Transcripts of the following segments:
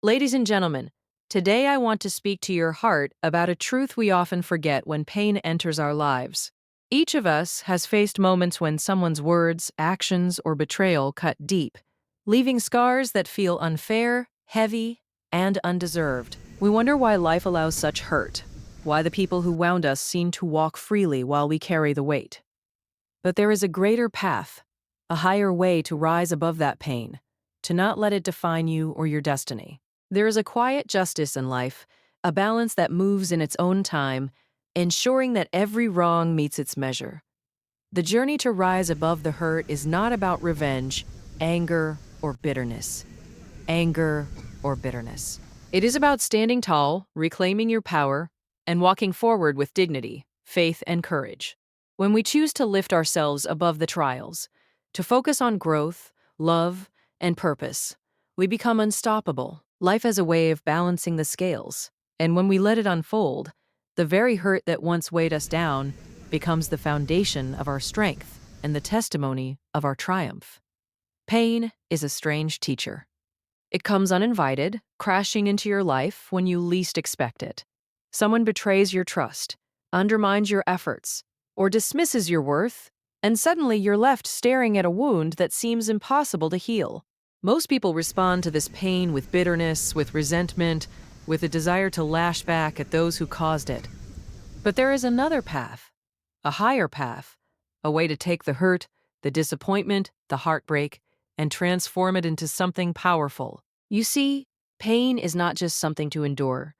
Ladies and gentlemen, today I want to speak to your heart about a truth we often forget when pain enters our lives. Each of us has faced moments when someone's words, actions, or betrayal cut deep, leaving scars that feel unfair, heavy, and undeserved. We wonder why life allows such hurt, why the people who wound us seem to walk freely while we carry the weight. But there is a greater path, a higher way to rise above that pain, to not let it define you or your destiny. There is a quiet justice in life, a balance that moves in its own time, ensuring that every wrong meets its measure. The journey to rise above the hurt is not about revenge, anger, or bitterness. Anger or bitterness. It is about standing tall, reclaiming your power, and walking forward with dignity, faith, and courage. When we choose to lift ourselves above the trials, to focus on growth, love, and purpose, we become unstoppable. Life has a way of balancing the scales, and when we let it unfold, the very hurt that once weighed us down becomes the foundation of our strength and the testimony of our triumph. Pain is a strange teacher. It comes uninvited, crashing into your life when you least expect it. Someone betrays your trust, undermines your efforts, or dismisses your worth, and suddenly you're left staring at a wound that seems impossible to heal. Most people respond to this pain with bitterness, with resentment, with a desire to lash back at those who caused it. But there is another path, a higher path, a way to take the hurt, the disappointment, the heartbreak, and transform it into something powerful. You see, pain is not just something to endure.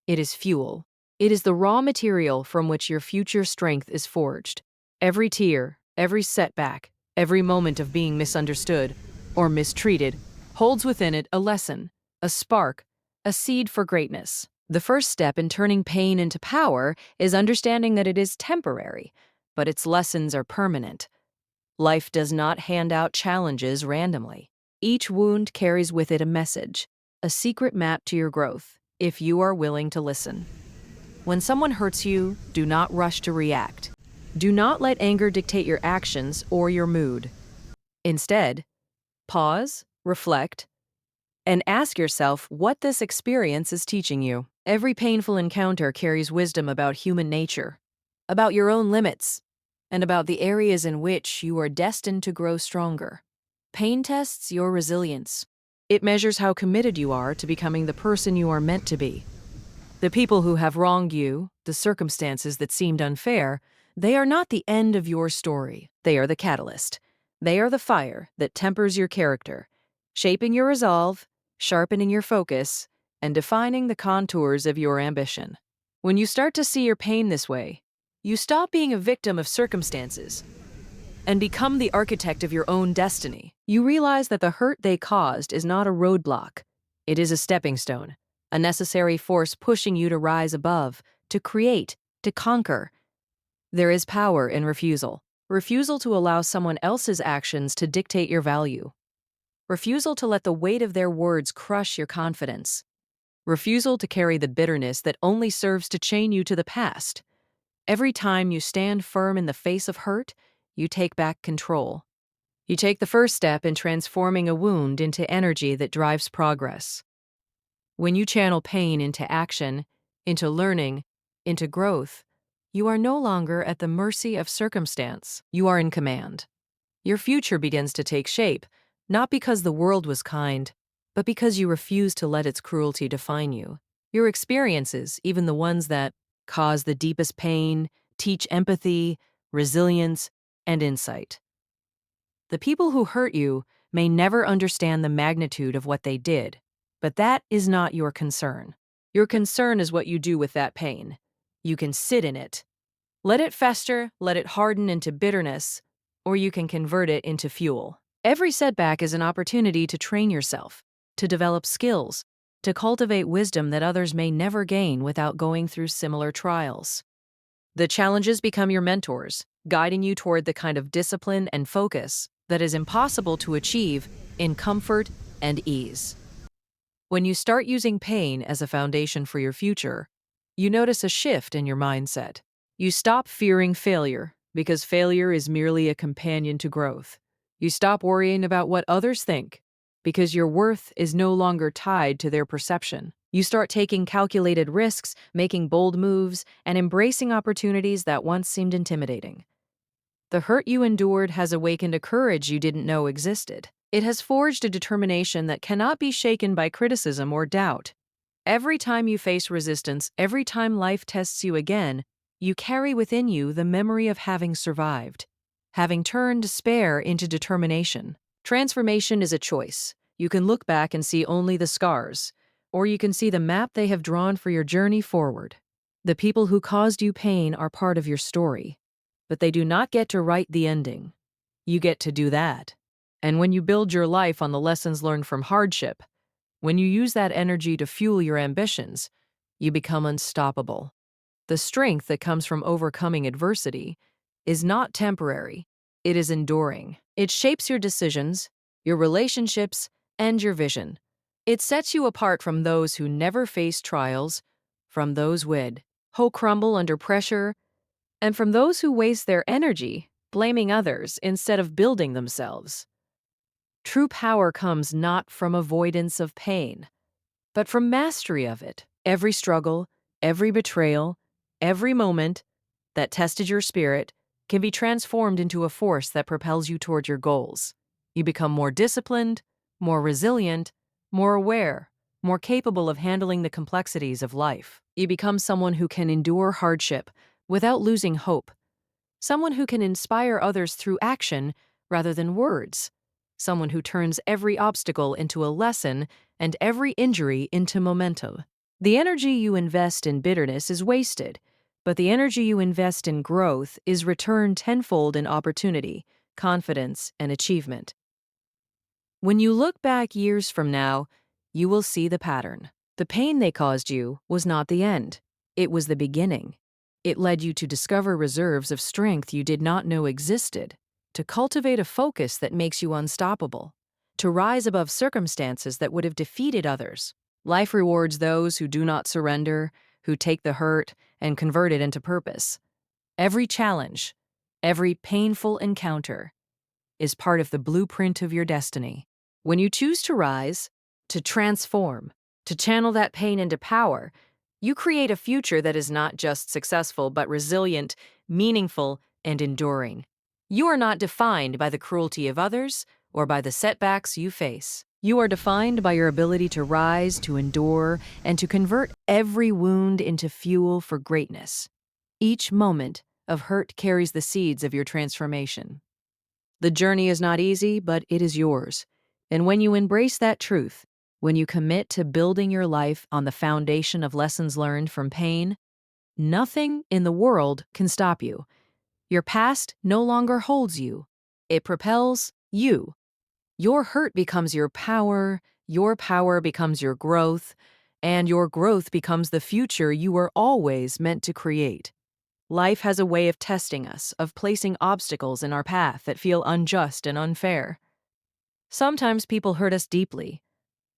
It is fuel. It is the raw material from which your future strength is forged. Every tear, every setback, every moment of being misunderstood or mistreated holds within it a lesson, a spark, a seed for greatness. The first step in turning pain into power is understanding that it is temporary, but its lessons are permanent. Life does not hand out challenges randomly. Each wound carries with it a message, a secret map to your growth, if you are willing to listen. When someone hurts you, do not rush to react. Do not let anger dictate your actions or your mood. Instead, pause, reflect, and ask yourself what this experience is teaching you. Every painful encounter carries wisdom about human nature, about your own limits, and about the areas in which you are destined to grow stronger. Pain tests your resilience. It measures how committed you are to becoming the person you are meant to be. The people who have wronged you, the circumstances that seemed unfair, they are not the end of your story. They are the catalyst. They are the fire that tempers your character, shaping your resolve, sharpening your focus, and defining the contours of your ambition. When you start to see your pain this way, you stop being a victim of circumstances and become the architect of your own destiny. You realize that the hurt they caused is not a roadblock. It is a stepping stone, a necessary force pushing you to rise above, to create, to conquer. There is power in refusal. Refusal to allow someone else's actions to dictate your value. Refusal to let the weight of their words crush your confidence. Refusal to carry the bitterness that only serves to chain you to the past. Every time you stand firm in the face of hurt, you take back control. You take the first step in transforming a wound into energy that drives progress. When you channel pain into action, into learning, into growth, you are no longer at the mercy of circumstance. You are in command. Your future begins to take shape, not because the world was kind, but because you refuse to let its cruelty define you. Your experiences, even the ones that cause the deepest pain, teach empathy, resilience, and insight. The people who hurt you may never understand the magnitude of what they did, but that is not your concern. Your concern is what you do with that pain. You can sit in it. Let it fester, let it harden into bitterness, or you can convert it into fuel. Every setback is an opportunity to train yourself, to develop skills, to cultivate wisdom that others may never gain without going through similar trials. The challenges become your mentors, guiding you toward the kind of discipline and focus that is impossible to achieve in comfort and ease. When you start using pain as a foundation for your future, you notice a shift in your mindset. You stop fearing failure, because failure is merely a companion to growth. You stop worrying about what others think, because your worth is no longer tied to their perception. You start taking calculated risks, making bold moves, and embracing opportunities that once seemed intimidating. The hurt you endured has awakened a courage you didn't know existed. It has forged a determination that cannot be shaken by criticism or doubt. Every time you face resistance, every time life tests you again, you carry within you the memory of having survived, having turned despair into determination. Transformation is a choice. You can look back and see only the scars, or you can see the map they have drawn for your journey forward. The people who caused you pain are part of your story, but they do not get to write the ending. You get to do that. And when you build your life on the lessons learned from hardship, when you use that energy to fuel your ambitions, you become unstoppable. The strength that comes from overcoming adversity is not temporary, it is enduring. It shapes your decisions, your relationships, and your vision. It sets you apart from those who never face trials, from those who crumble under pressure, and from those who waste their energy blaming others instead of building themselves. True power comes not from avoidance of pain, but from mastery of it. Every struggle, every betrayal, every moment that tested your spirit can be transformed into a force that propels you toward your goals. You become more disciplined, more resilient, more aware, more capable of handling the complexities of life. You become someone who can endure hardship without losing hope, someone who can inspire others through action rather than words, someone who turns every obstacle into a lesson and every injury into momentum. The energy you invest in bitterness is wasted, but the energy you invest in growth is returned tenfold in opportunity, confidence, and achievement. When you look back years from now, you will see the pattern. The pain they caused you was not the end. It was the beginning. It led you to discover reserves of strength you did not know existed, to cultivate a focus that makes you unstoppable, to rise above circumstances that would have defeated others. Life rewards those who do not surrender, who take the hurt and convert it into purpose. Every challenge, every painful encounter is part of the blueprint of your destiny. When you choose to rise, to transform, to channel that pain into power, you create a future that is not just successful but resilient, meaningful, and enduring. You are not defined by the cruelty of others or by the setbacks you face. You are defined by your ability to rise, to endure, and to convert every wound into fuel for greatness. Each moment of hurt carries the seeds of your transformation. The journey is not easy, but it is yours. And when you embrace that truth, when you commit to building your life on the foundation of lessons learned from pain, nothing in the world can stop you. Your past no longer holds you. It propels you. Your hurt becomes your power becomes your growth, and your growth becomes the future you were always meant to create. Life has a way of testing us, of placing obstacles in our path that feel unjust and unfair. Sometimes people hurt us deeply.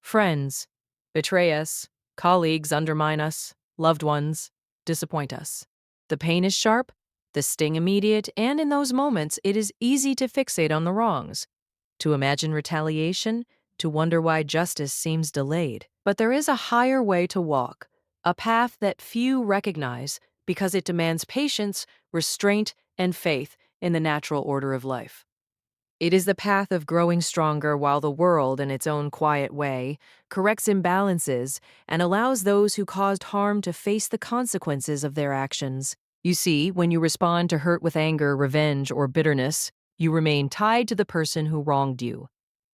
Friends betray us, colleagues undermine us, loved ones disappoint us. The pain is sharp, the sting immediate, and in those moments, it is easy to fixate on the wrongs, to imagine retaliation, to wonder why justice seems delayed. But there is a higher way to walk, a path that few recognize because it demands patience, restraint, and faith in the natural order of life. It is the path of growing stronger while the world, in its own quiet way, corrects imbalances and allows those who caused harm to face the consequences of their actions. You see, when you respond to hurt with anger, revenge, or bitterness, you remain tied to the person who wronged you.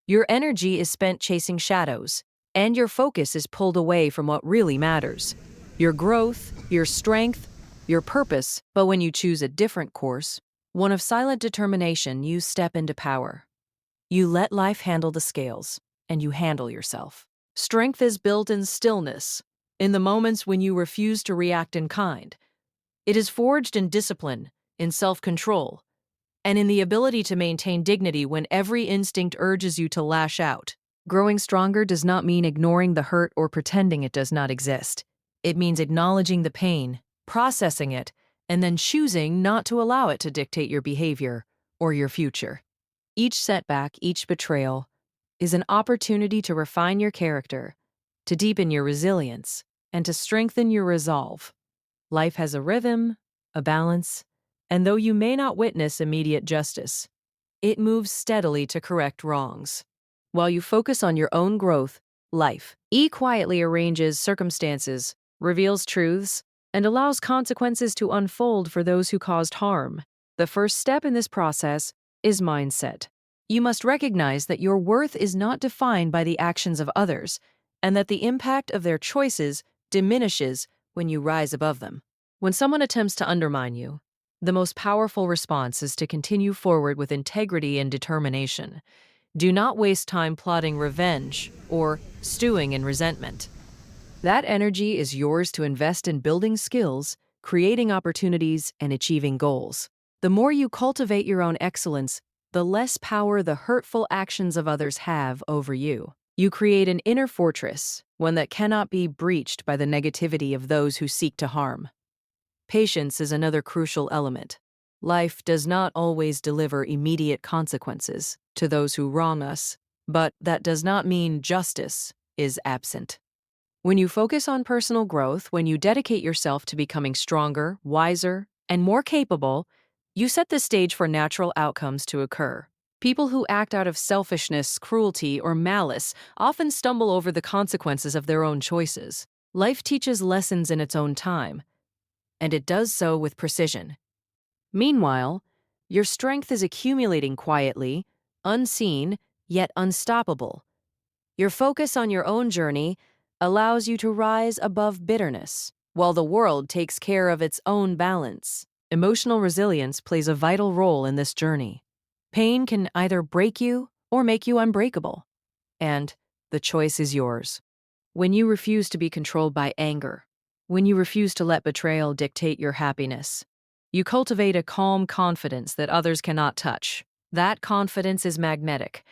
Your energy is spent chasing shadows, and your focus is pulled away from what really matters: your growth, your strength, your purpose. But when you choose a different course, one of silent determination, you step into power. You let life handle the scales, and you handle yourself. Strength is built in stillness, in the moments when you refuse to react in kind. It is forged in discipline, in self-control, and in the ability to maintain dignity when every instinct urges you to lash out. Growing stronger does not mean ignoring the hurt or pretending it does not exist. It means acknowledging the pain, processing it, and then choosing not to allow it to dictate your behavior or your future. Each setback, each betrayal, is an opportunity to refine your character, to deepen your resilience, and to strengthen your resolve. Life has a rhythm, a balance, and though you may not witness immediate justice, it moves steadily to correct wrongs. While you focus on your own growth, life quietly arranges circumstances, reveals truths, and allows consequences to unfold for those who caused harm. The first step in this process is mindset. You must recognize that your worth is not defined by the actions of others, and that the impact of their choices diminishes when you rise above them. When someone attempts to undermine you, the most powerful response is to continue forward with integrity and determination. Do not waste time plotting revenge or stewing in resentment. That energy is yours to invest in building skills, creating opportunities, and achieving goals. The more you cultivate your own excellence, the less power the hurtful actions of others have over you. You create an inner fortress, one that cannot be breached by the negativity of those who seek to harm. Patience is another crucial element. Life does not always deliver immediate consequences to those who wrong us, but that does not mean justice is absent. When you focus on personal growth, when you dedicate yourself to becoming stronger, wiser, and more capable, you set the stage for natural outcomes to occur. People who act out of selfishness, cruelty, or malice often stumble over the consequences of their own choices. Life teaches lessons in its own time, and it does so with precision. Meanwhile, your strength is accumulating quietly, unseen, yet unstoppable. Your focus on your own journey allows you to rise above bitterness, while the world takes care of its own balance. Emotional resilience plays a vital role in this journey. Pain can either break you or make you unbreakable, and the choice is yours. When you refuse to be controlled by anger, when you refuse to let betrayal dictate your happiness, you cultivate a calm confidence that others cannot touch. That confidence is magnetic.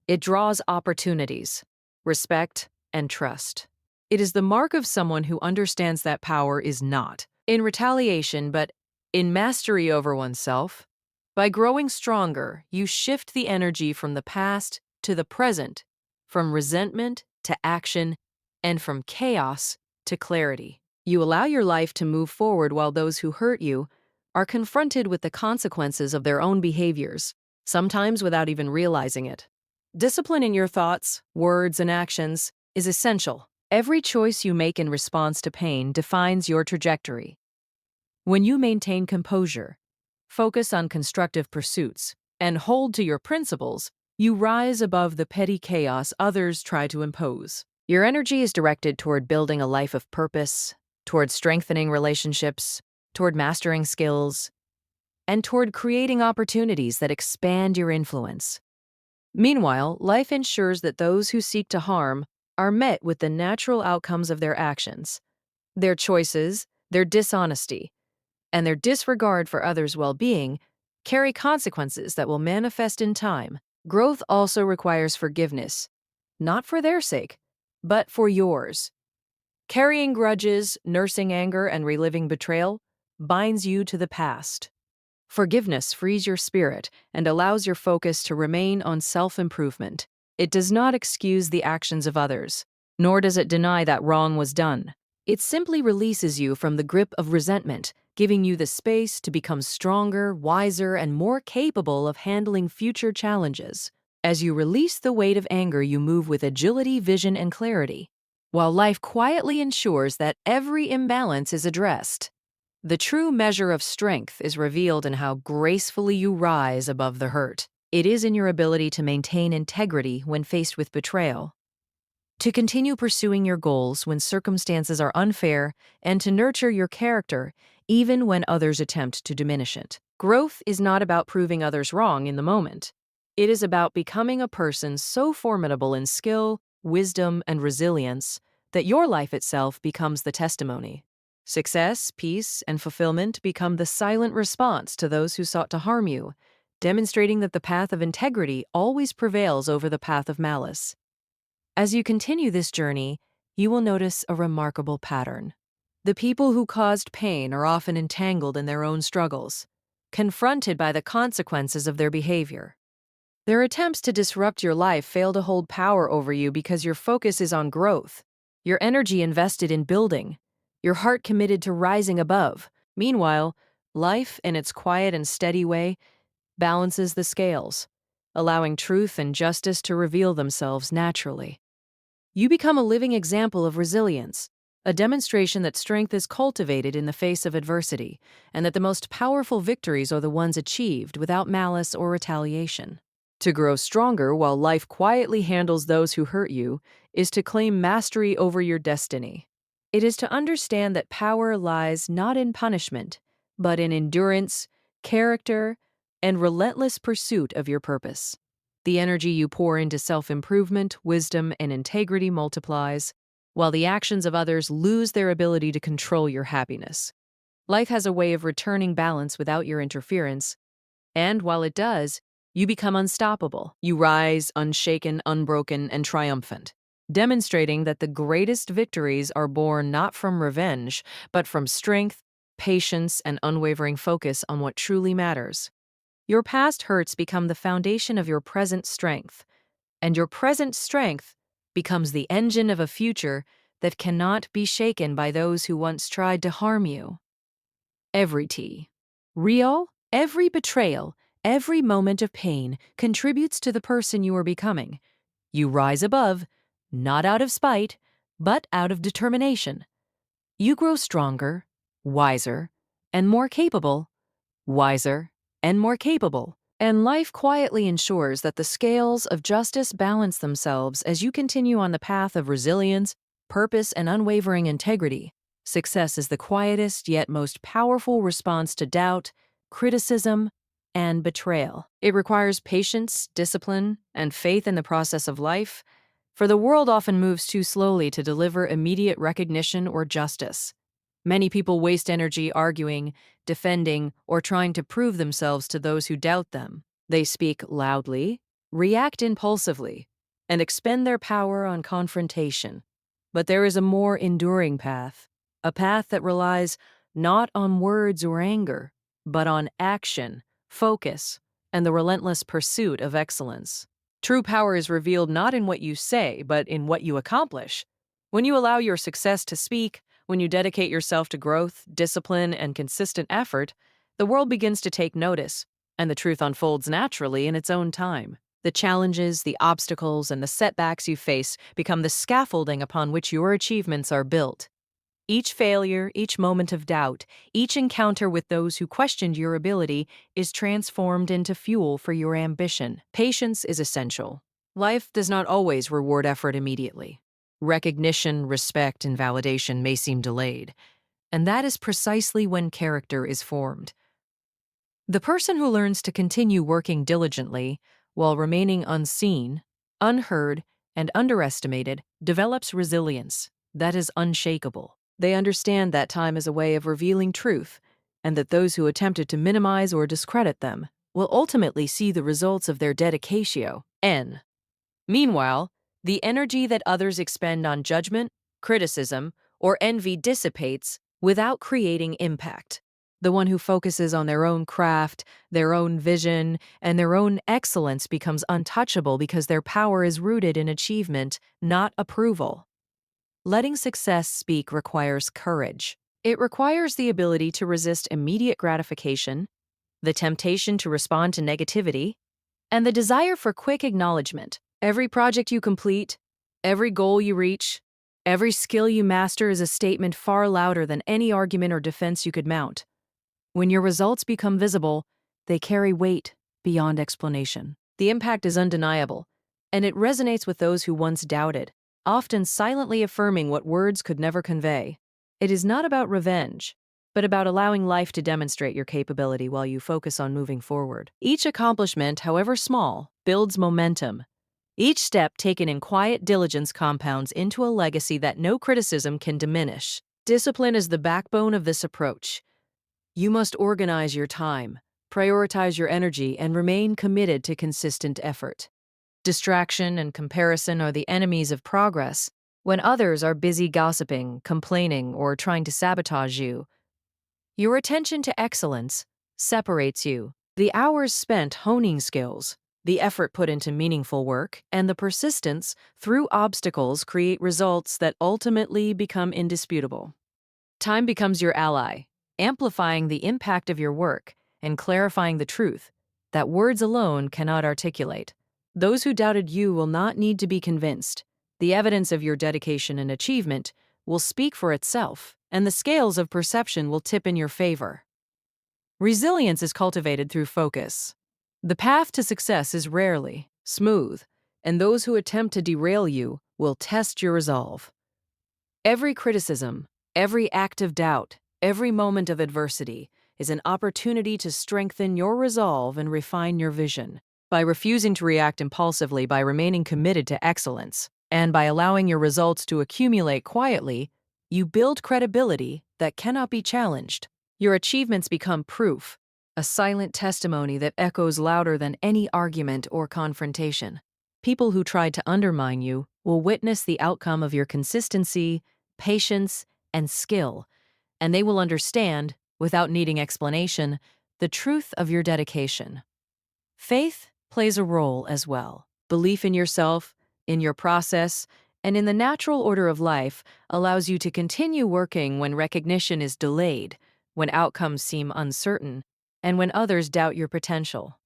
It draws opportunities, respect, and trust. It is the mark of someone who understands that power is not in retaliation, but in mastery over oneself. By growing stronger, you shift the energy from the past to the present, from resentment to action, and from chaos to clarity. You allow your life to move forward while those who hurt you are confronted with the consequences of their own behaviors, sometimes without even realizing it. Discipline in your thoughts, words, and actions is essential. Every choice you make in response to pain defines your trajectory. When you maintain composure, focus on constructive pursuits, and hold to your principles, you rise above the petty chaos others try to impose. Your energy is directed toward building a life of purpose, toward strengthening relationships, toward mastering skills, and toward creating opportunities that expand your influence. Meanwhile, life ensures that those who seek to harm are met with the natural outcomes of their actions. Their choices, their dishonesty, and their disregard for others' well-being carry consequences that will manifest in time. Growth also requires forgiveness, not for their sake, but for yours. Carrying grudges, nursing anger, and reliving betrayal binds you to the past. Forgiveness frees your spirit and allows your focus to remain on self-improvement. It does not excuse the actions of others, nor does it deny that wrong was done. It simply releases you from the grip of resentment, giving you the space to become stronger, wiser, and more capable of handling future challenges. As you release the weight of anger, you move with agility, vision, and clarity, while life quietly ensures that every imbalance is addressed. The true measure of strength is revealed in how gracefully you rise above the hurt. It is in your ability to maintain integrity when faced with betrayal, to continue pursuing your goals when circumstances are unfair, and to nurture your character even when others attempt to diminish it. Growth is not about proving others wrong in the moment. It is about becoming a person so formidable in skill, wisdom, and resilience that your life itself becomes the testimony. Success, peace, and fulfillment become the silent response to those who sought to harm you, demonstrating that the path of integrity always prevails over the path of malice. As you continue this journey, you will notice a remarkable pattern. The people who caused pain are often entangled in their own struggles, confronted by the consequences of their behavior. Their attempts to disrupt your life fail to hold power over you because your focus is on growth, your energy invested in building, your heart committed to rising above. Meanwhile, life, in its quiet and steady way, balances the scales, allowing truth and justice to reveal themselves naturally. You become a living example of resilience, a demonstration that strength is cultivated in the face of adversity, and that the most powerful victories are the ones achieved without malice or retaliation. To grow stronger while life quietly handles those who hurt you is to claim mastery over your destiny. It is to understand that power lies not in punishment, but in endurance, character, and relentless pursuit of your purpose. The energy you pour into self-improvement, wisdom, and integrity multiplies, while the actions of others lose their ability to control your happiness. Life has a way of returning balance without your interference, and while it does, you become unstoppable. You rise, unshaken, unbroken, and triumphant, demonstrating that the greatest victories are born not from revenge, but from strength, patience, and unwavering focus on what truly matters. Your past hurts become the foundation of your present strength, and your present strength becomes the engine of a future that cannot be shaken by those who once tried to harm you. Every every betrayal, every moment of pain contributes to the person you are becoming. You rise above, not out of spite, but out of determination. You grow stronger, wiser, and more capable, wiser, and more capable. And life quietly ensures that the scales of justice balance themselves as you continue on the path of resilience, purpose, and unwavering integrity. Success is the quietest yet most powerful response to doubt, criticism, and betrayal. It requires patience, discipline, and faith in the process of life, for the world often moves too slowly to deliver immediate recognition or justice. Many people waste energy arguing, defending, or trying to prove themselves to those who doubt them. They speak loudly, react impulsively, and expend their power on confrontation. But there is a more enduring path, a path that relies not on words or anger, but on action, focus, and the relentless pursuit of excellence. True power is revealed not in what you say, but in what you accomplish. When you allow your success to speak, when you dedicate yourself to growth, discipline, and consistent effort, the world begins to take notice, and the truth unfolds naturally in its own time. The challenges, the obstacles, and the setbacks you face become the scaffolding upon which your achievements are built. Each failure, each moment of doubt, each encounter with those who questioned your ability is transformed into fuel for your ambition. Patience is essential. Life does not always reward effort immediately. Recognition, respect, and validation may seem delayed, and that is precisely when character is formed. The person who learns to continue working diligently while remaining unseen, unheard, and underestimated develops resilience that is unshakable. They understand that time is a way of revealing truth, and that those who attempted to minimize or discredit them will ultimately see the results of their dedicatio. Meanwhile, the energy that others expend on judgment, criticism, or envy dissipates without creating impact. The one who focuses on their own craft, their own vision, and their own excellence becomes untouchable because their power is rooted in achievement, not approval. Letting success speak requires courage. It requires the ability to resist immediate gratification, the temptation to respond to negativity, and the desire for quick acknowledgement. Every project you complete, every goal you reach, every skill you master is a statement far louder than any argument or defense you could mount. When your results become visible, they carry weight beyond explanation. The impact is undeniable, and it resonates with those who once doubted, often silently affirming what words could never convey. It is not about revenge, but about allowing life to demonstrate your capability while you focus on moving forward. Each accomplishment, however small, builds momentum. Each step taken in quiet diligence compounds into a legacy that no criticism can diminish. Discipline is the backbone of this approach. You must organize your time, prioritize your energy, and remain committed to consistent effort. Distraction and comparison are the enemies of progress. When others are busy gossiping, complaining, or trying to sabotage you, your attention to excellence separates you. The hours spent honing skills, The effort put into meaningful work and the persistence through obstacles create results that ultimately become indisputable. Time becomes your ally, amplifying the impact of your work and clarifying the truth that words alone cannot articulate. Those who doubted you will not need to be convinced. The evidence of your dedication and achievement will speak for itself, and the scales of perception will tip in your favor. Resilience is cultivated through focus. The path to success is rarely smooth, and those who attempt to derail you will test your resolve. Every criticism, every act of doubt, every moment of adversity is an opportunity to strengthen your resolve and refine your vision. By refusing to react impulsively, by remaining committed to excellence, and by allowing your results to accumulate quietly, you build credibility that cannot be challenged. Your achievements become proof, a silent testimony that echoes louder than any argument or confrontation. People who tried to undermine you will witness the outcome of your consistency, patience, and skill, and they will understand, without needing explanation, the truth of your dedication. Faith plays a role as well. Belief in yourself, in your process, and in the natural order of life allows you to continue working when recognition is delayed, when outcomes seem uncertain, and when others doubt your potential.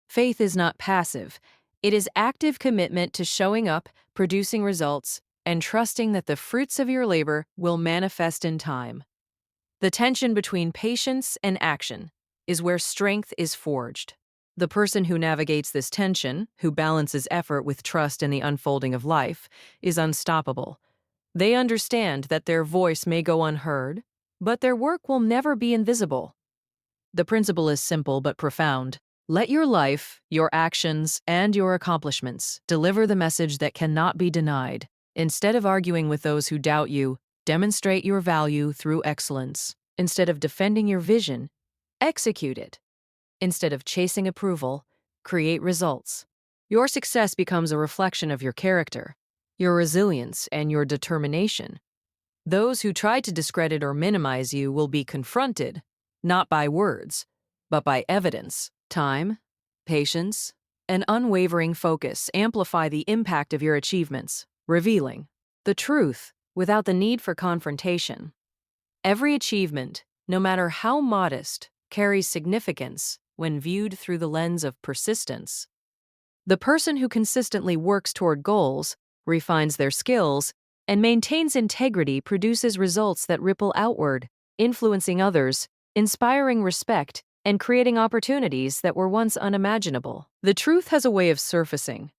Faith is not passive. It is active commitment to showing up, producing results, and trusting that the fruits of your labor will manifest in time. The tension between patience and action is where strength is forged. The person who navigates this tension, who balances effort with trust in the unfolding of life, is unstoppable. They understand that their voice may go unheard, but their work will never be invisible. The principle is simple but profound. Let your life, your actions, and your accomplishments deliver the message that cannot be denied. Instead of arguing with those who doubt you, demonstrate your value through excellence. Instead of defending your vision, execute it. Instead of chasing approval, create results. Your success becomes a reflection of your character, your resilience, and your determination. Those who try to discredit or minimize you will be confronted, not by words, but by evidence. Time, patience, and unwavering focus amplify the impact of your achievements, revealing the truth without the need for confrontation. Every achievement, no matter how modest, carries significance when viewed through the lens of persistence. The person who consistently works toward goals, refines their skills, and maintains integrity produces results that ripple outward, influencing others, inspiring respect, and creating opportunities that were once unimaginable. The truth has a way of surfacing,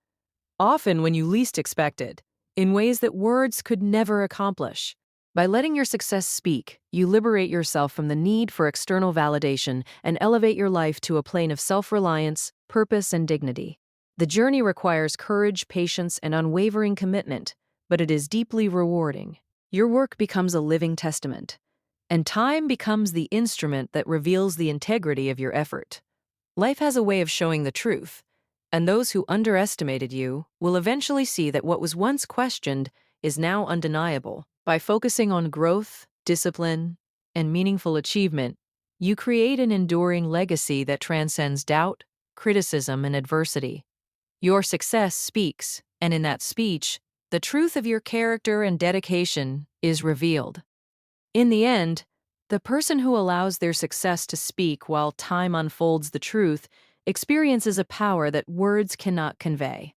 often when you least expect it, in ways that words could never accomplish. By letting your success speak, you liberate yourself from the need for external validation and elevate your life to a plane of self-reliance, purpose, and dignity. The journey requires courage, patience, and unwavering commitment, but it is deeply rewarding. Your work becomes a living testament, and time becomes the instrument that reveals the integrity of your effort. Life has a way of showing the truth, and those who underestimated you will eventually see that what was once questioned is now undeniable. By focusing on growth, discipline, and meaningful achievement, you create an enduring legacy that transcends doubt, criticism, and adversity. Your success speaks, and in that speech, the truth of your character and dedication is revealed. In the end, the person who allows their success to speak while time unfolds the truth experiences a power that words cannot convey.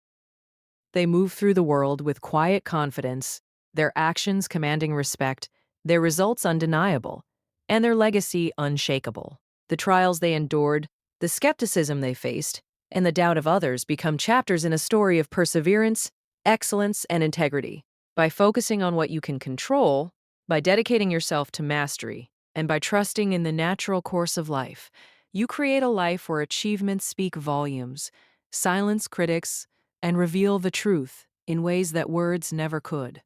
They move through the world with quiet confidence, their actions commanding respect, their results undeniable, and their legacy unshakable. The trials they endured, the skepticism they faced, and the doubt of others become chapters in a story of perseverance, excellence, and integrity. By focusing on what you can control, by dedicating yourself to mastery, and by trusting in the natural course of life, you create a life where achievements speak volumes, silence critics, and reveal the truth in ways that words never could.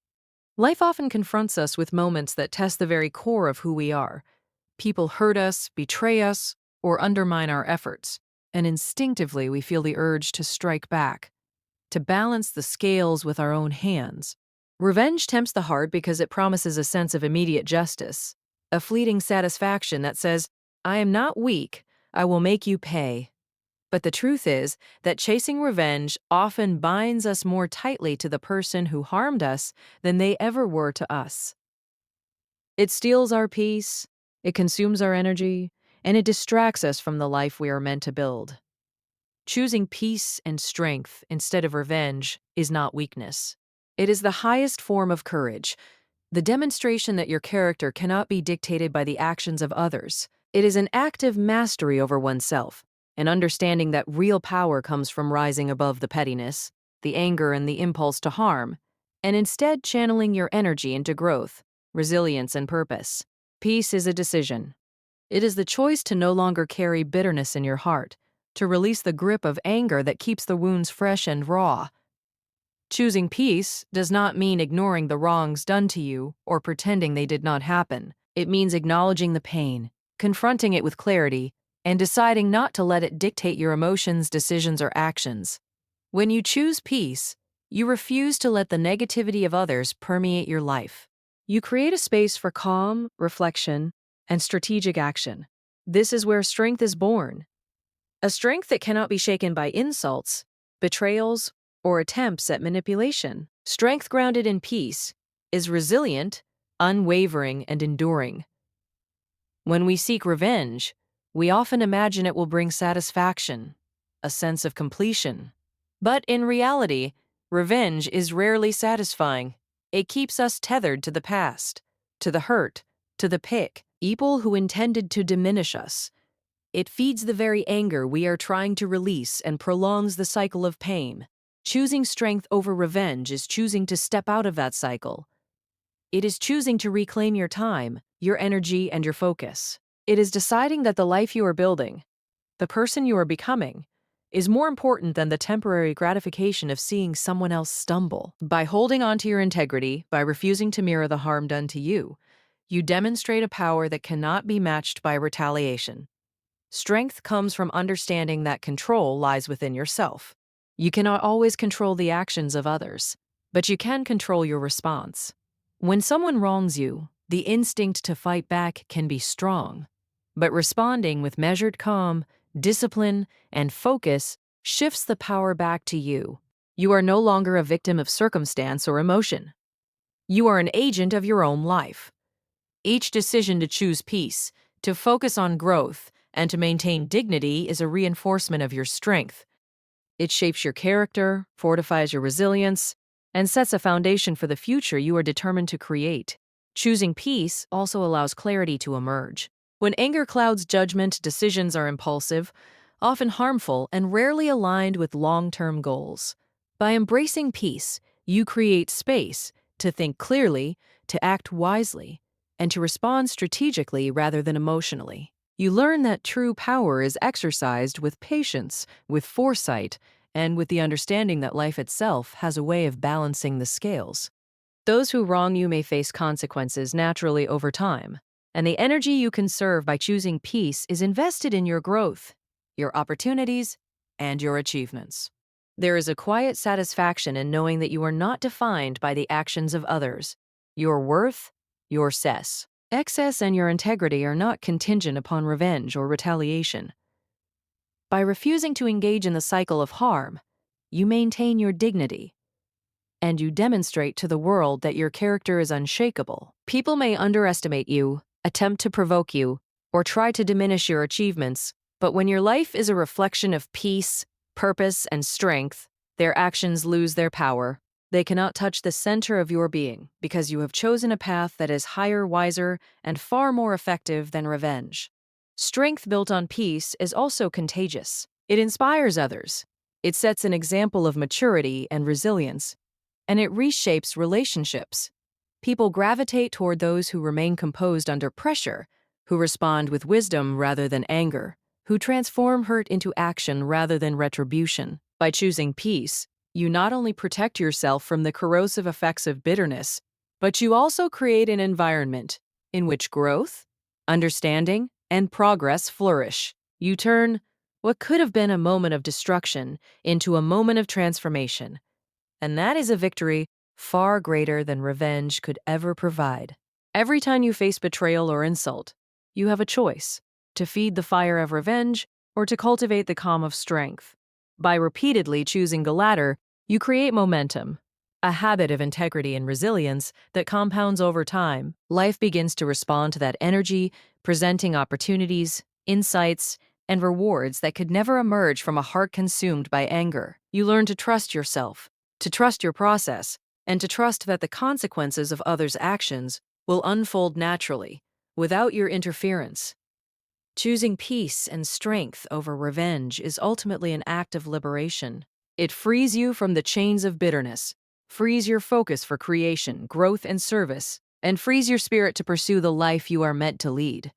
Life often confronts us with moments that test the very core of who we are. People hurt us, betray us, or undermine our efforts, and instinctively we feel the urge to strike back, to balance the scales with our own hands. Revenge tempts the heart because it promises a sense of immediate justice, a fleeting satisfaction that says, "I am not weak, I will make you pay." But the truth is that chasing revenge often binds us more tightly to the person who harmed us than they ever were to us. It steals our peace, it consumes our energy, and it distracts us from the life we are meant to build. Choosing peace and strength instead of revenge is not weakness. It is the highest form of courage, the demonstration that your character cannot be dictated by the actions of others. It is an active mastery over oneself, an understanding that real power comes from rising above the pettiness, the anger, and the impulse to harm, and instead channeling your energy into growth, resilience, and purpose. Peace is a decision. It is the choice to no longer carry bitterness in your heart, to release the grip of anger that keeps the wounds fresh and raw. Choosing peace does not mean ignoring the wrongs done to you or pretending they did not happen. It means acknowledging the pain, confronting it with clarity, and deciding not to let it dictate your emotions, decisions, or actions. When you choose peace, you refuse to let the negativity of others permeate your life. You create a space for calm, reflection, and strategic action. This is where strength is born. A strength that cannot be shaken by insults, betrayals, or attempts at manipulation. Strength grounded in peace is resilient, unwavering, and enduring. When we seek revenge, we often imagine it will bring satisfaction, a sense of completion. But in reality, revenge is rarely satisfying. It keeps us tethered to the past, to the hurt, to the people who intended to diminish us. It feeds the very anger we are trying to release and prolongs the cycle of pain. Choosing strength over revenge is choosing to step out of that cycle. It is choosing to reclaim your time, your energy, and your focus. It is deciding that the life you are building, the person you are becoming, is more important than the temporary gratification of seeing someone else stumble. By holding on to your integrity, by refusing to mirror the harm done to you, you demonstrate a power that cannot be matched by retaliation. Strength comes from understanding that control lies within yourself. You cannot always control the actions of others, but you can control your response. When someone wrongs you, the instinct to fight back can be strong, but responding with measured calm, discipline, and focus shifts the power back to you. You are no longer a victim of circumstance or emotion. You are an agent of your own life. Each decision to choose peace, to focus on growth, and to maintain dignity is a reinforcement of your strength. It shapes your character, fortifies your resilience, and sets a foundation for the future you are determined to create. Choosing peace also allows clarity to emerge. When anger clouds judgment, decisions are impulsive, often harmful, and rarely aligned with long-term goals. By embracing peace, you create space to think clearly, to act wisely, and to respond strategically rather than emotionally. You learn that true power is exercised with patience, with foresight, and with the understanding that life itself has a way of balancing the scales. Those who wrong you may face consequences naturally over time, and the energy you conserve by choosing peace is invested in your growth, your opportunities, and your achievements. There is a quiet satisfaction in knowing that you are not defined by the actions of others. Your worth, your excess, and your integrity are not contingent upon revenge or retaliation. By refusing to engage in the cycle of harm, you maintain your dignity, and you demonstrate to the world that your character is unshakable. People may underestimate you, attempt to provoke you, or try to diminish your achievements, but when your life is a reflection of peace, purpose, and strength, their actions lose their power. They cannot touch the center of your being because you have chosen a path that is higher, wiser, and far more effective than revenge. Strength built on peace is also contagious. It inspires others. It sets an example of maturity and resilience, and it reshapes relationships. People gravitate toward those who remain composed under pressure, who respond with wisdom rather than anger, who transform hurt into action rather than retribution. By choosing peace, you not only protect yourself from the corrosive effects of bitterness, but you also create an environment in which growth, understanding, and progress flourish. You turn what could have been a moment of destruction into a moment of transformation, and that is a victory far greater than revenge could ever provide. Every time you face betrayal or insult, you have a choice: to feed the fire of revenge or to cultivate the calm of strength. By repeatedly choosing the latter, you create momentum, a habit of integrity and resilience that compounds over time. Life begins to respond to that energy, presenting opportunities, insights, and rewards that could never emerge from a heart consumed by anger. You learn to trust yourself, to trust your process, and to trust that the consequences of others' actions will unfold naturally, without your interference. Choosing peace and strength over revenge is ultimately an act of liberation. It frees you from the chains of bitterness, frees your focus for creation, growth, and service, and frees your spirit to pursue the life you are meant to lead.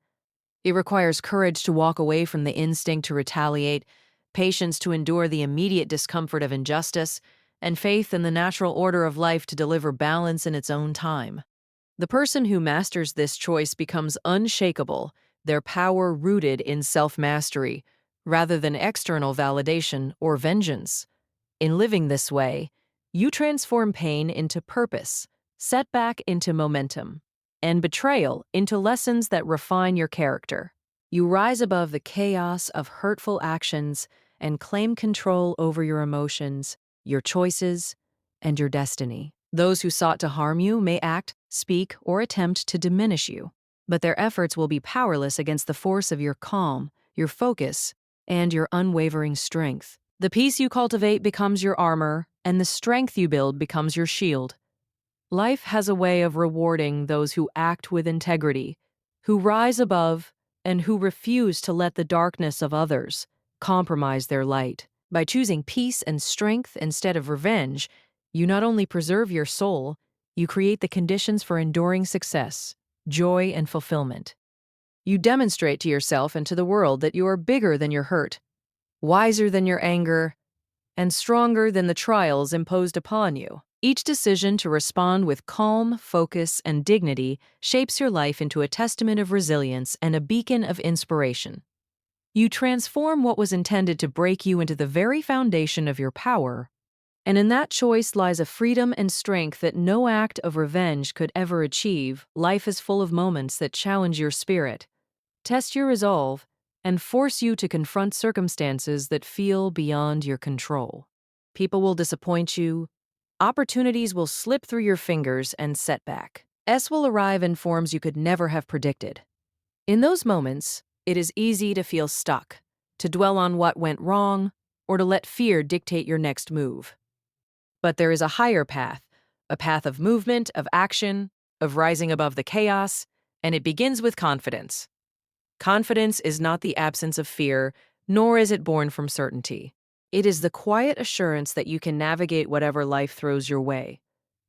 It requires courage to walk away from the instinct to retaliate, patience to endure the immediate discomfort of injustice, and faith in the natural order of life to deliver balance in its own time. The person who masters this choice becomes unshakable, their power rooted in self-mastery, rather than external validation or vengeance. In living this way, you transform pain into purpose, setback into momentum, and betrayal into lessons that refine your character. You rise above the chaos of hurtful actions and claim control over your emotions, your choices, and your destiny. Those who sought to harm you may act, speak, or attempt to diminish you, but their efforts will be powerless against the force of your calm, your focus, and your unwavering strength. The peace you cultivate becomes your armor, and the strength you build becomes your shield. Life has a way of rewarding those who act with integrity, who rise above, and who refuse to let the darkness of others compromise their light. By choosing peace and strength instead of revenge, you not only preserve your soul, you create the conditions for enduring success, joy, and fulfillment. You demonstrate to yourself and to the world that you are bigger than your hurt, wiser than your anger, and stronger than the trials imposed upon you. Each decision to respond with calm, focus, and dignity shapes your life into a testament of resilience and a beacon of inspiration. You transform what was intended to break you into the very foundation of your power, and in that choice lies a freedom and strength that no act of revenge could ever achieve. Life is full of moments that challenge your spirit, test your resolve, and force you to confront circumstances that feel beyond your control. People will disappoint you, opportunities will slip through your fingers, and setbacks will arrive in forms you could never have predicted. In those moments, it is easy to feel stuck, to dwell on what went wrong, or to let fear dictate your next move. But there is a higher path, a path of movement, of action, of rising above the chaos, and it begins with confidence. Confidence is not the absence of fear, nor is it born from certainty. It is the quiet assurance that you can navigate whatever life throws your way,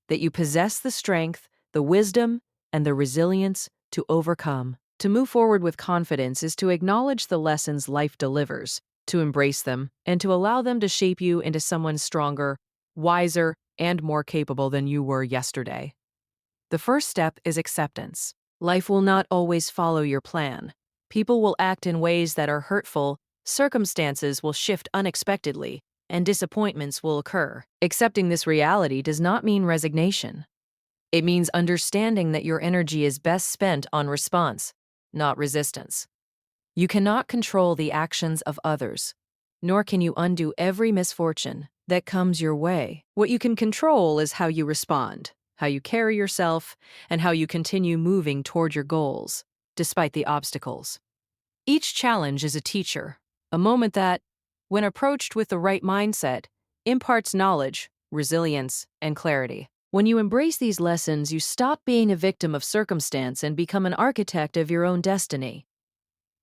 that you possess the strength, the wisdom, and the resilience to overcome. To move forward with confidence is to acknowledge the lessons life delivers, to embrace them, and to allow them to shape you into someone stronger, wiser, and more capable than you were yesterday. The first step is acceptance. Life will not always follow your plan. People will act in ways that are hurtful, circumstances will shift unexpectedly, and disappointments will occur. Accepting this reality does not mean resignation. It means understanding that your energy is best spent on response, not resistance. You cannot control the actions of others, nor can you undo every misfortune that comes your way. What you can control is how you respond, how you carry yourself, and how you continue moving toward your goals, despite the obstacles. Each challenge is a teacher, a moment that, when approached with the right mindset, imparts knowledge, resilience, and clarity. When you embrace these lessons, you stop being a victim of circumstance and become an architect of your own destiny.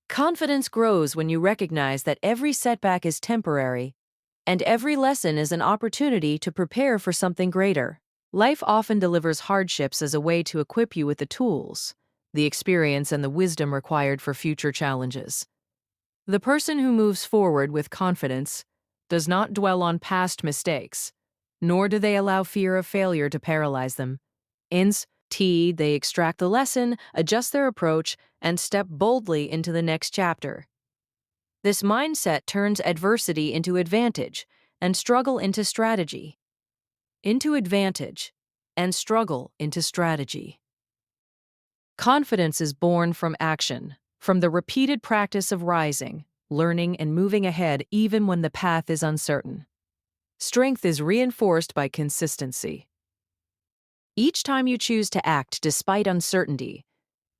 Confidence grows when you recognize that every setback is temporary, and every lesson is an opportunity to prepare for something greater. Life often delivers hardships as a way to equip you with the tools, the experience, and the wisdom required for future challenges. The person who moves forward with confidence does not dwell on past mistakes, nor do they allow fear of failure to paralyze them. Instead, they extract the lesson, adjust their approach, and step boldly into the next chapter. This mindset turns adversity into advantage and struggle into strategy. Into advantage and struggle into strategy. Confidence is born from action, from the repeated practice of rising, learning and moving ahead even when the path is uncertain. Strength is reinforced by consistency. Each time you choose to act despite uncertainty,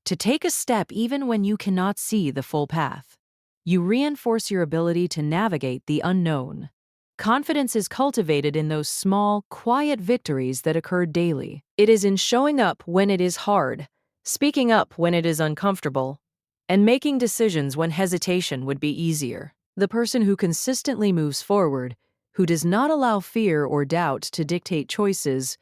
to take a step even when you cannot see the full path, you reinforce your ability to navigate the unknown. Confidence is cultivated in those small, quiet victories that occur daily. It is in showing up when it is hard, speaking up when it is uncomfortable, and making decisions when hesitation would be easier. The person who consistently moves forward, who does not allow fear or doubt to dictate choices,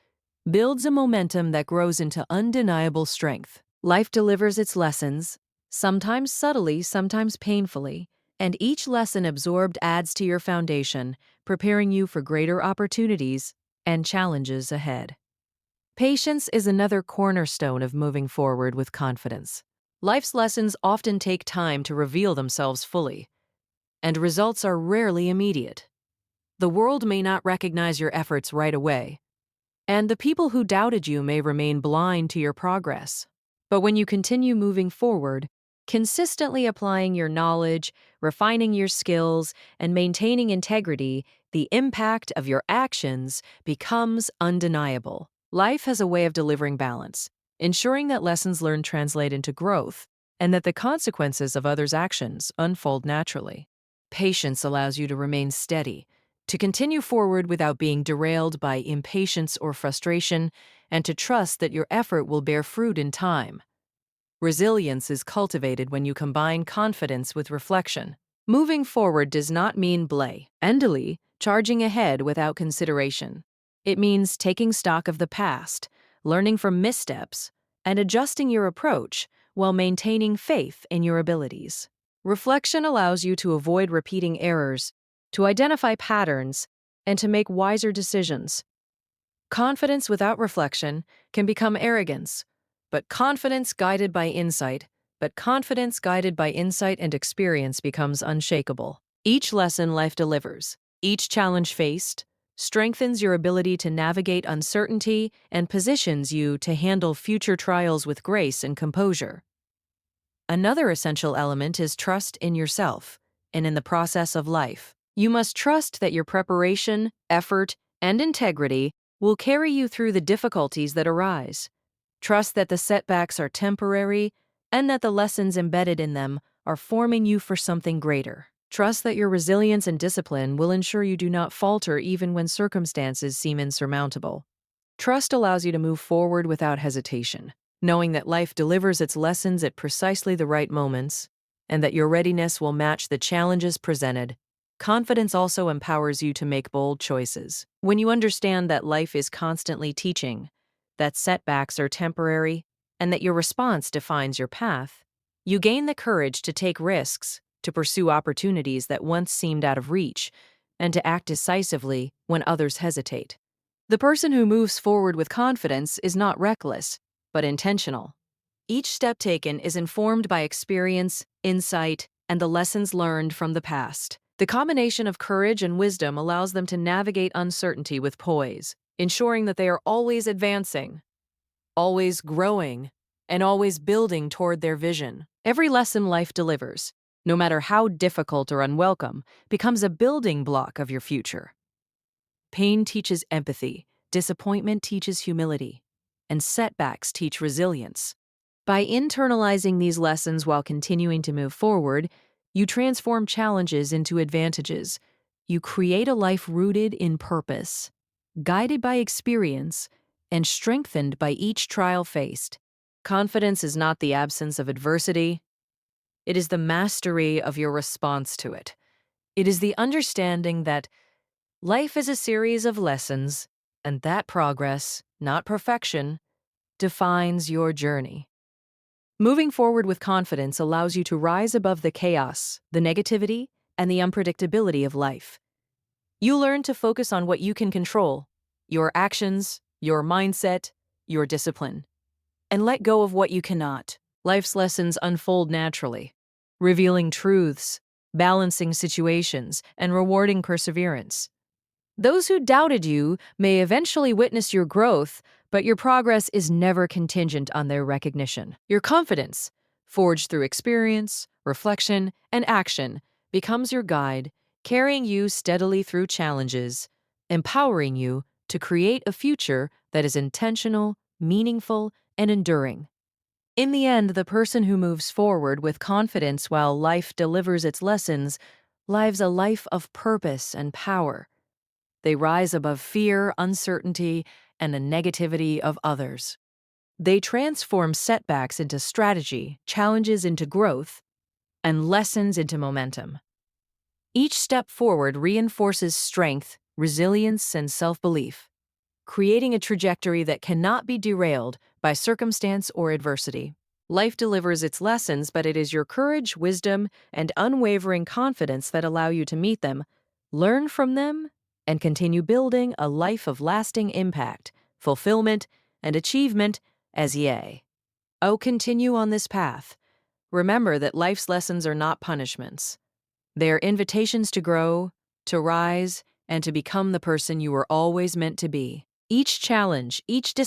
builds a momentum that grows into undeniable strength. Life delivers its lessons, sometimes subtly, sometimes painfully, and each lesson absorbed adds to your foundation, preparing you for greater opportunities and challenges ahead. Patience is another cornerstone of moving forward with confidence. Life's lessons often take time to reveal themselves fully, and results are rarely immediate. The world may not recognize your efforts right away, and the people who doubted you may remain blind to your progress. But when you continue moving forward, consistently applying your knowledge, refining your skills, and maintaining integrity, the impact of your actions becomes undeniable. Life has a way of delivering balance, ensuring that lessons learned translate into growth, and that the consequences of others' actions unfold naturally. Patience allows you to remain steady, to continue forward without being derailed by impatience or frustration, and to trust that your effort will bear fruit in time. Resilience is cultivated when you combine confidence with reflection. Moving forward does not mean blindly charging ahead without consideration. It means taking stock of the past, learning from missteps, and adjusting your approach while maintaining faith in your abilities. Reflection allows you to avoid repeating errors, to identify patterns, and to make wiser decisions. Confidence without reflection can become arrogance, but confidence guided by insight and experience becomes unshakable. Each lesson life delivers, each challenge faced, strengthens your ability to navigate uncertainty and positions you to handle future trials with grace and composure. Another essential element is trust in yourself and in the process of life. You must trust that your preparation, effort, and integrity will carry you through the difficulties that arise. Trust that the setbacks are temporary and that the lessons embedded in them are forming you for something greater. Trust that your resilience and discipline will ensure you do not falter even when circumstances seem insurmountable. Trust allows you to move forward without hesitation, knowing that life delivers its lessons at precisely the right moments and that your readiness will match the challenges presented. Confidence also empowers you to make bold choices. When you understand that life is constantly teaching, that setbacks are temporary, and that your response defines your path, you gain the courage to take risks, to pursue opportunities that once seemed out of reach, and to act decisively when others hesitate. The person who moves forward with confidence is not reckless, but intentional. Each step taken is informed by experience, insight, and the lessons learned from the past. The combination of courage and wisdom allows them to navigate uncertainty with poise, ensuring that they are always advancing, always growing, and always building toward their vision. Every lesson life delivers, no matter how difficult or unwelcome, becomes a building block of your future. Pain teaches empathy, disappointment teaches humility, and setbacks teach resilience. By internalizing these lessons while continuing to move forward, you transform challenges into advantages. You create a life rooted in purpose, guided by experience, and strengthened by each trial faced. Confidence is not the absence of adversity, it is the mastery of your response to it. It is the understanding that life is a series of lessons, and that progress, not perfection, defines your journey. Moving forward with confidence allows you to rise above the chaos, the negativity, and the unpredictability of life. You learn to focus on what you can control, your actions, your mindset, your discipline, and let go of what you cannot. Life's lessons unfold naturally, revealing truths, balancing situations, and rewarding perseverance. Those who doubted you may eventually witness your growth, but your progress is never contingent on their recognition. Your confidence, forged through experience, reflection, and action, becomes your guide, carrying you steadily through challenges, empowering you to create a future that is intentional, meaningful, and enduring. In the end, the person who moves forward with confidence while life delivers its lessons lives a life of purpose and power. They rise above fear, uncertainty, and the negativity of others. They transform setbacks into strategy, challenges into growth, and lessons into momentum. Each step forward reinforces strength, resilience, and self-belief, creating a trajectory that cannot be derailed by circumstance or adversity. Life delivers its lessons, but it is your courage, wisdom, and unwavering confidence that allow you to meet them, learn from them, and continue building a life of lasting impact, fulfillment, and achievement as ye. Oh, continue on this path. Remember that life's lessons are not punishments. They are invitations to grow, to rise, and to become the person you were always meant to be. Each challenge, each disappointment,